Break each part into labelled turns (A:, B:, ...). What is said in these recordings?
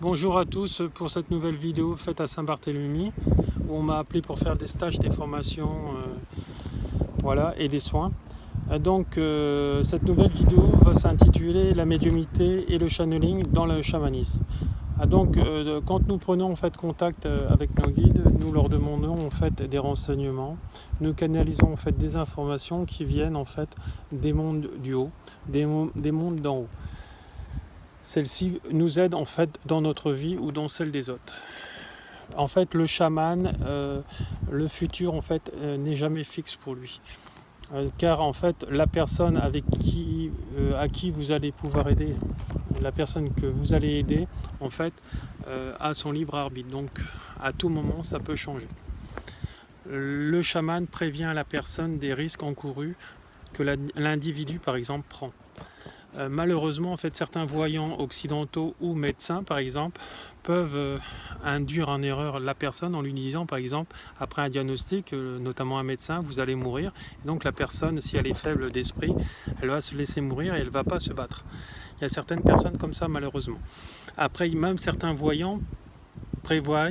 A: Bonjour à tous pour cette nouvelle vidéo faite à Saint-Barthélemy où on m'a appelé pour faire des stages, des formations voilà, et des soins. Cette nouvelle vidéo va s'intituler La médiumnité et le channeling dans le chamanisme. Quand nous prenons en fait contact avec nos guides, nous leur demandons en fait des renseignements, nous canalisons en fait des informations qui viennent en fait des mondes du haut, des mondes d'en haut. Celles-ci nous aident en fait dans notre vie ou dans celle des autres. En fait, le chaman, le futur en fait n'est jamais fixe pour lui, car en fait la personne à qui vous allez pouvoir aider, la personne que vous allez aider, en fait, a son libre arbitre. Donc, à tout moment, ça peut changer. Le chaman prévient la personne des risques encourus que l'individu, par exemple, prend. Malheureusement, en fait, certains voyants occidentaux ou médecins, par exemple, peuvent induire en erreur la personne en lui disant, par exemple, après un diagnostic, notamment un médecin, vous allez mourir. Et donc la personne, si elle est faible d'esprit, elle va se laisser mourir et elle ne va pas se battre. Il y a certaines personnes comme ça, malheureusement. Après, même certains voyants prévoient,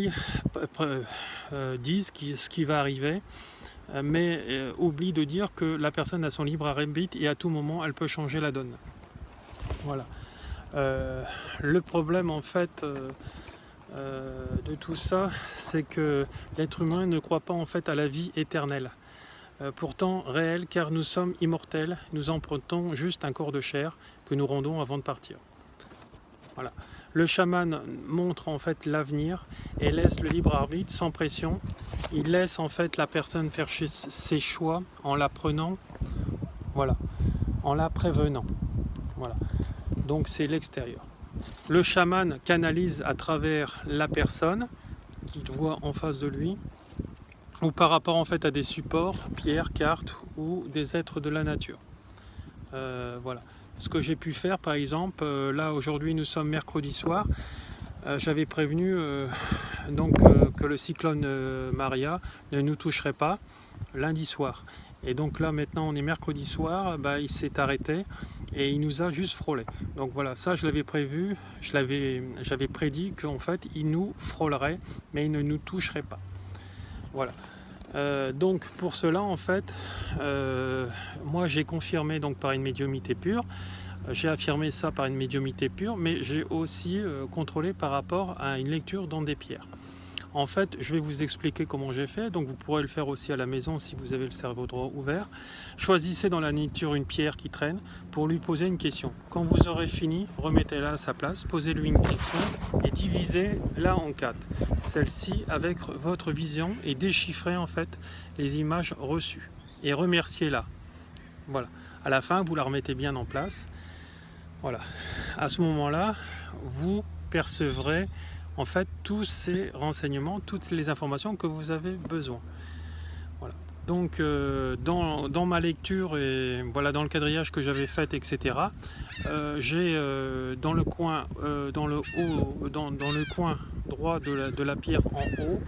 A: disent ce qui va arriver, mais oublient de dire que la personne a son libre arbitre et à tout moment, elle peut changer la donne. Voilà. Le problème en fait de tout ça, c'est que l'être humain ne croit pas en fait à la vie éternelle. Pourtant réelle, car nous sommes immortels, nous empruntons juste un corps de chair que nous rendons avant de partir. Voilà. Le chaman montre en fait l'avenir et laisse le libre arbitre sans pression. Il laisse en fait la personne faire ses choix en l'apprenant, voilà, en la prévenant. Voilà. Donc c'est l'extérieur. Le chaman canalise à travers la personne qu'il voit en face de lui, ou par rapport en fait à des supports, pierres, cartes ou des êtres de la nature. Voilà. Ce que j'ai pu faire par exemple, là aujourd'hui nous sommes mercredi soir, j'avais prévenu que le cyclone Maria ne nous toucherait pas lundi soir. Et donc là maintenant on est mercredi soir, il s'est arrêté et il nous a juste frôlé. Donc voilà, ça je l'avais prévu, j'avais prédit qu'en fait il nous frôlerait mais il ne nous toucherait pas. Voilà. Donc pour cela en fait, moi j'ai confirmé donc par une médiumnité pure, j'ai affirmé ça par une médiumnité pure, mais j'ai aussi contrôlé par rapport à une lecture dans des pierres. En fait, je vais vous expliquer comment j'ai fait, donc vous pourrez le faire aussi à la maison si vous avez le cerveau droit ouvert. Choisissez dans la nature une pierre qui traîne pour lui poser une question. Quand vous aurez fini, remettez-la à sa place, posez-lui une question et divisez-la en 4. Celle-ci avec votre vision et déchiffrez en fait les images reçues et remerciez-la. Voilà. À la fin, vous la remettez bien en place. Voilà. À ce moment-là, vous percevrez en fait tous ces renseignements, toutes les informations que vous avez besoin. Voilà. Donc dans ma lecture et voilà dans le quadrillage que j'avais fait, etc. J'ai dans le coin droit de la pierre en haut,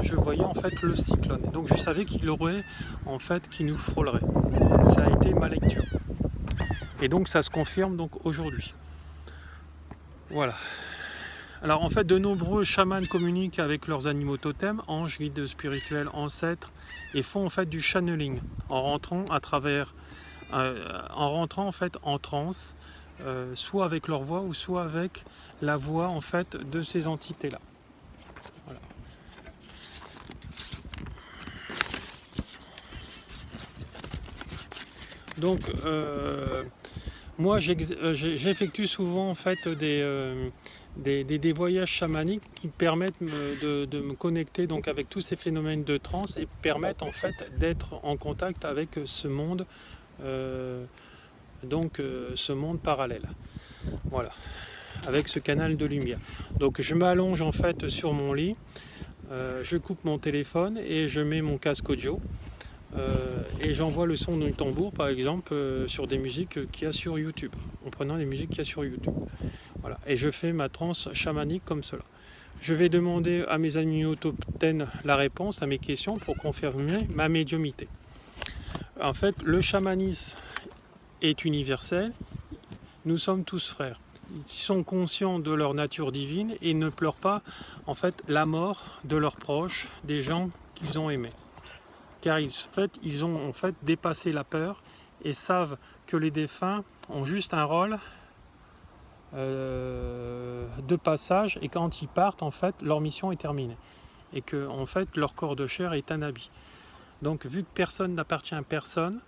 A: je voyais en fait le cyclone. Donc je savais qu'il aurait en fait qui nous frôlerait. Ça a été ma lecture. Et donc ça se confirme donc aujourd'hui. Voilà. Alors en fait de nombreux chamans communiquent avec leurs animaux totems, anges, guides spirituels, ancêtres, et font en fait du channeling en rentrant en fait en transe, soit avec leur voix ou soit avec la voix en fait de ces entités là. Voilà. Donc moi j'effectue souvent en fait des voyages chamaniques qui permettent de me connecter donc avec tous ces phénomènes de transe et permettent en fait d'être en contact avec ce monde, ce monde parallèle. Voilà, avec ce canal de lumière. Donc je m'allonge en fait sur mon lit, je coupe mon téléphone et je mets mon casque audio. Et j'envoie le son du tambour par exemple sur des musiques qu'il y a sur YouTube, en prenant les musiques qu'il y a sur YouTube. Voilà. Et je fais ma transe chamanique comme cela. Je vais demander à mes animaux totems la réponse à mes questions pour confirmer ma médiumnité. En fait, le chamanisme est universel, nous sommes tous frères. Ils sont conscients de leur nature divine et ne pleurent pas en fait la mort de leurs proches, des gens qu'ils ont aimés. Car ils ont en fait dépassé la peur et savent que les défunts ont juste un rôle de passage, et quand ils partent, en fait, leur mission est terminée. Et que en fait, leur corps de chair est un habit. Donc, vu que personne n'appartient à personne,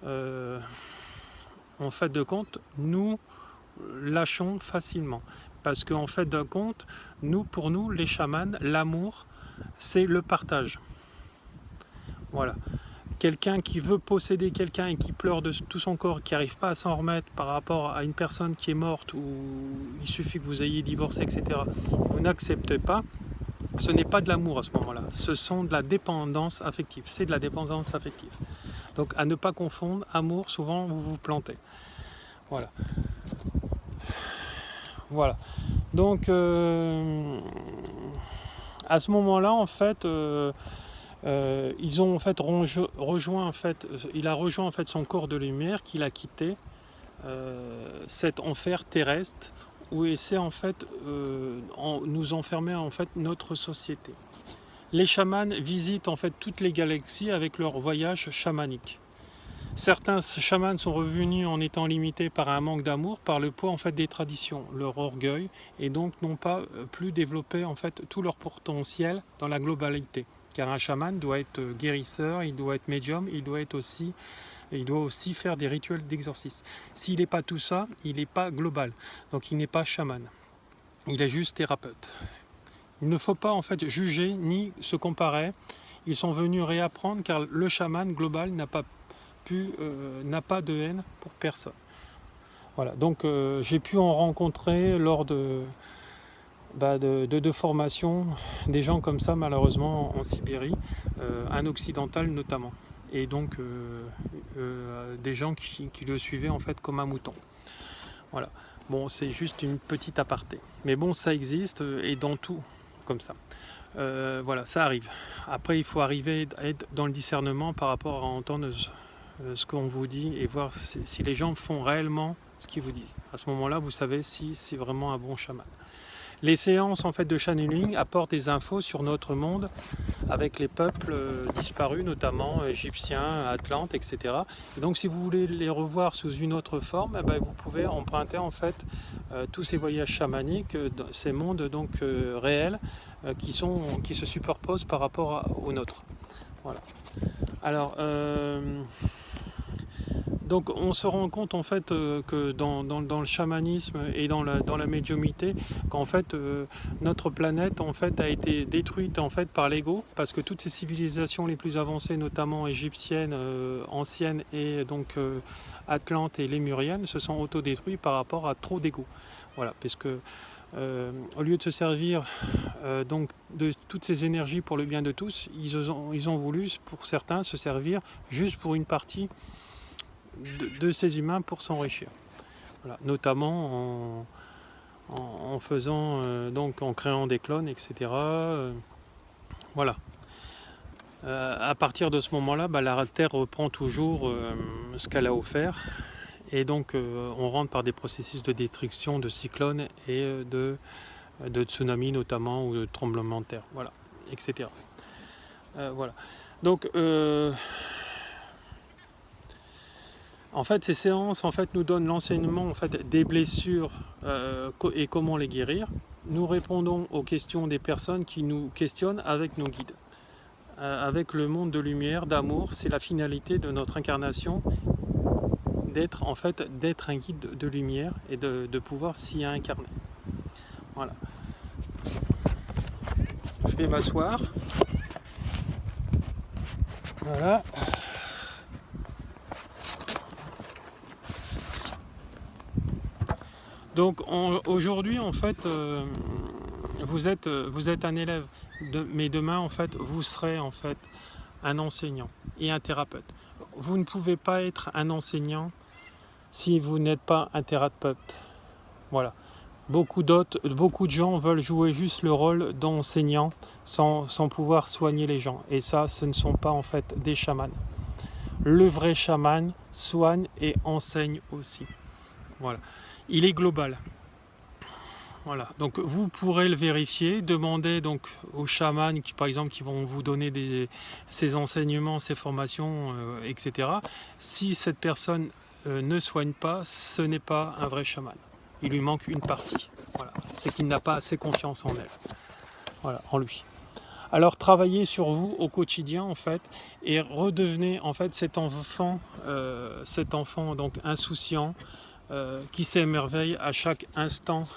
A: en fait de compte, nous lâchons facilement. Parce qu'en fait de compte, pour nous, les chamans, l'amour, c'est le partage. Voilà. Quelqu'un qui veut posséder quelqu'un et qui pleure de tout son corps, qui n'arrive pas à s'en remettre par rapport à une personne qui est morte, ou il suffit que vous ayez divorcé, etc., vous n'acceptez pas, ce n'est pas de l'amour à ce moment-là, ce sont de la dépendance affective, c'est de la dépendance affective. Donc à ne pas confondre, amour, souvent vous vous plantez. Voilà. Voilà. Donc à ce moment-là, en fait, ils ont en fait rejoint en fait, il a rejoint en fait son corps de lumière qu'il a quitté cet enfer terrestre où essaie en fait nous enfermer en fait notre société. Les chamans visitent en fait toutes les galaxies avec leur voyage chamanique. Certains chamans sont revenus en étant limités par un manque d'amour, par le poids en fait des traditions, leur orgueil, et donc n'ont pas plus développé en fait tout leur potentiel dans la globalité. Car un chaman doit être guérisseur, il doit être médium, il doit aussi faire des rituels d'exorcisme. S'il n'est pas tout ça, il n'est pas global, donc il n'est pas chaman. Il est juste thérapeute. Il ne faut pas en fait juger ni se comparer. Ils sont venus réapprendre car le chaman global n'a pas de haine pour personne. Voilà, donc j'ai pu en rencontrer lors de formations, des gens comme ça malheureusement en Sibérie, un occidental notamment, et donc des gens qui le suivaient en fait comme un mouton. Voilà, bon, c'est juste une petite aparté, mais bon, ça existe et dans tout comme ça. Voilà, ça arrive. Après, il faut arriver à être dans le discernement par rapport à entendre ce qu'on vous dit et voir si les gens font réellement ce qu'ils vous disent. À ce moment-là, vous savez si c'est vraiment un bon chaman. Les séances en fait de channeling apportent des infos sur notre monde avec les peuples disparus, notamment égyptiens, atlantes, etc. Et donc, si vous voulez les revoir sous une autre forme, vous pouvez emprunter en fait tous ces voyages chamaniques, ces mondes donc réels qui se superposent par rapport aux nôtres. Voilà. Alors, donc on se rend compte en fait que dans le chamanisme et dans la médiumité, qu'en fait notre planète en fait a été détruite en fait par l'ego, parce que toutes ces civilisations les plus avancées, notamment égyptiennes, anciennes et donc atlantes et lémuriennes, se sont autodétruites par rapport à trop d'ego. Voilà, parce que au lieu de se servir donc de toutes ces énergies pour le bien de tous, ils ont voulu, pour certains, se servir juste pour une partie de ces humains pour s'enrichir. Voilà. Notamment en faisant donc en créant des clones, etc. Voilà. À partir de ce moment-là, la Terre reprend toujours ce qu'elle a offert, et donc on rentre par des processus de destruction, de cyclones et de tsunamis notamment, ou de tremblements de terre, voilà, etc. Voilà. Donc en fait, ces séances en fait, nous donnent l'enseignement en fait, des blessures et comment les guérir. Nous répondons aux questions des personnes qui nous questionnent avec nos guides. Avec le monde de lumière, d'amour, c'est la finalité de notre incarnation, d'être un guide de lumière et de pouvoir s'y incarner. Voilà. Je vais m'asseoir. Voilà. Donc aujourd'hui en fait vous êtes un élève, mais demain en fait vous serez en fait un enseignant et un thérapeute. Vous ne pouvez pas être un enseignant si vous n'êtes pas un thérapeute. Voilà. Beaucoup de gens veulent jouer juste le rôle d'enseignant sans pouvoir soigner les gens. Et ça, ce ne sont pas en fait des chamans. Le vrai chaman soigne et enseigne aussi. Voilà. Il est global. Voilà, donc vous pourrez le vérifier, demander donc aux chamans qui par exemple qui vont vous donner ces enseignements, ces formations, etc. Si cette personne ne soigne pas, ce n'est pas un vrai chaman. Il lui manque une partie. Voilà, c'est qu'il n'a pas assez confiance en elle. Voilà, en lui. Alors travaillez sur vous au quotidien en fait et redevenez en fait cet enfant donc insouciant qui s'émerveille à chaque instant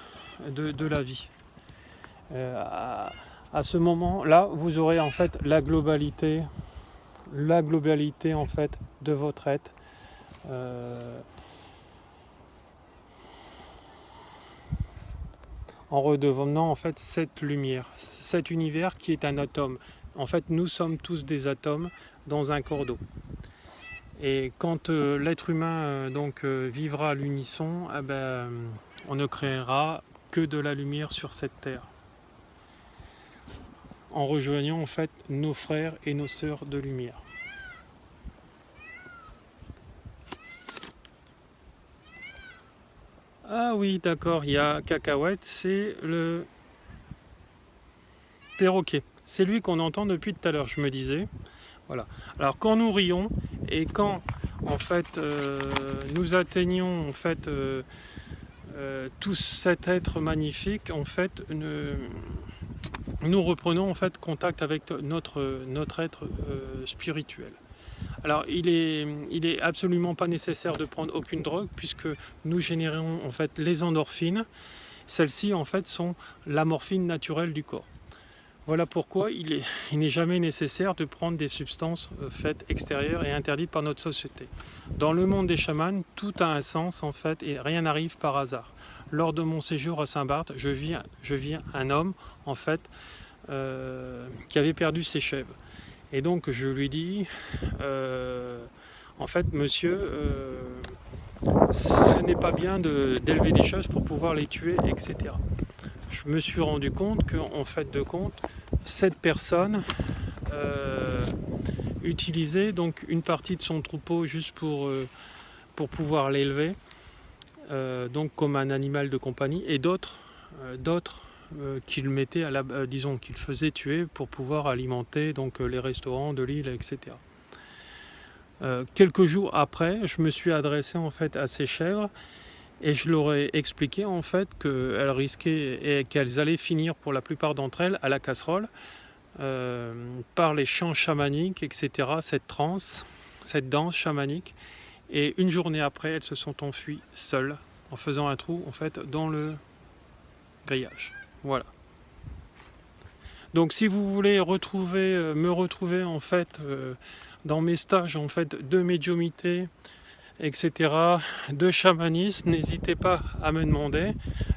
A: de la vie. À ce moment-là, vous aurez en fait la globalité en fait de votre être. En redevenant en fait cette lumière, cet univers qui est un atome. En fait, nous sommes tous des atomes dans un corps d'eau. Et quand l'être humain vivra à l'unisson, on ne créera que de la lumière sur cette terre. En rejoignant en fait nos frères et nos sœurs de lumière. Ah oui, d'accord, il y a Cacahuète, c'est le perroquet. C'est lui qu'on entend depuis tout à l'heure, je me disais. Voilà. Alors quand nous rions et quand en fait nous atteignons en fait tout cet être magnifique, en fait nous reprenons en fait contact avec notre être spirituel. Alors il est absolument pas nécessaire de prendre aucune drogue puisque nous générons en fait les endorphines. Celles-ci en fait sont la morphine naturelle du corps. Voilà pourquoi il n'est jamais nécessaire de prendre des substances faites extérieures et interdites par notre société. Dans le monde des chamans, tout a un sens en fait et rien n'arrive par hasard. Lors de mon séjour à Saint-Barth, je vis un homme en fait qui avait perdu ses chèvres. Et donc je lui dis, en fait monsieur, ce n'est pas bien d'élever des choses pour pouvoir les tuer, etc. Je me suis rendu compte qu'en fait de compte, cette personne utilisait donc une partie de son troupeau juste pour pouvoir l'élever, donc comme un animal de compagnie, et d'autres qu'il mettait disons qu'il faisait tuer pour pouvoir alimenter donc les restaurants de l'île, etc. Quelques jours après, je me suis adressé en fait à ces chèvres et je leur ai expliqué en fait qu'elles risquaient et qu'elles allaient finir pour la plupart d'entre elles à la casserole par les chants chamaniques, etc. Cette transe, cette danse chamanique. Et une journée après, elles se sont enfuies seules en faisant un trou en fait dans le grillage. Voilà. Donc si vous voulez me retrouver en fait dans mes stages en fait de médiumité, etc., de chamanisme, n'hésitez pas à me demander,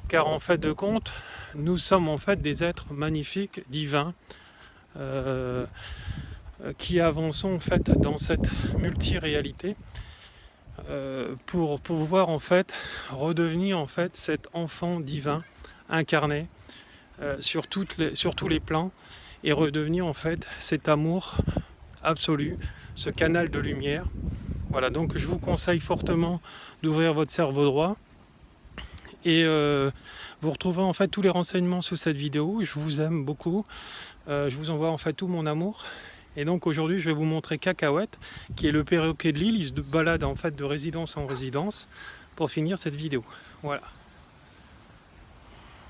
A: car en fait de compte, nous sommes en fait des êtres magnifiques, divins, qui avançons en fait dans cette multiréalité pour pouvoir en fait redevenir en fait cet enfant divin incarné sur tous les plans et redevenir en fait cet amour absolu, ce canal de lumière. Voilà, donc je vous conseille fortement d'ouvrir votre cerveau droit et vous retrouverez en fait tous les renseignements sous cette vidéo. Je vous aime beaucoup, je vous envoie en fait tout mon amour. Et donc aujourd'hui je vais vous montrer Cacahuète, qui est le perroquet de l'île. Il se balade en fait de résidence en résidence pour finir cette vidéo. Voilà.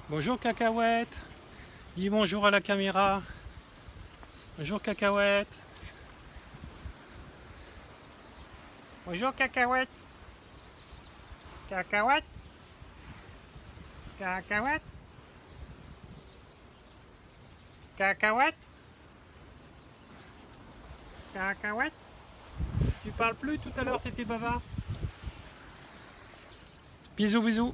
A: Bonjour Cacahuète, dis bonjour à la caméra. Bonjour Cacahuète. Bonjour Cacahuète. Cacahuète. Cacahuète. Cacahuète. Cacahuète. Tu parles plus tout à l'heure, t'étais bavard. Bisous bisous.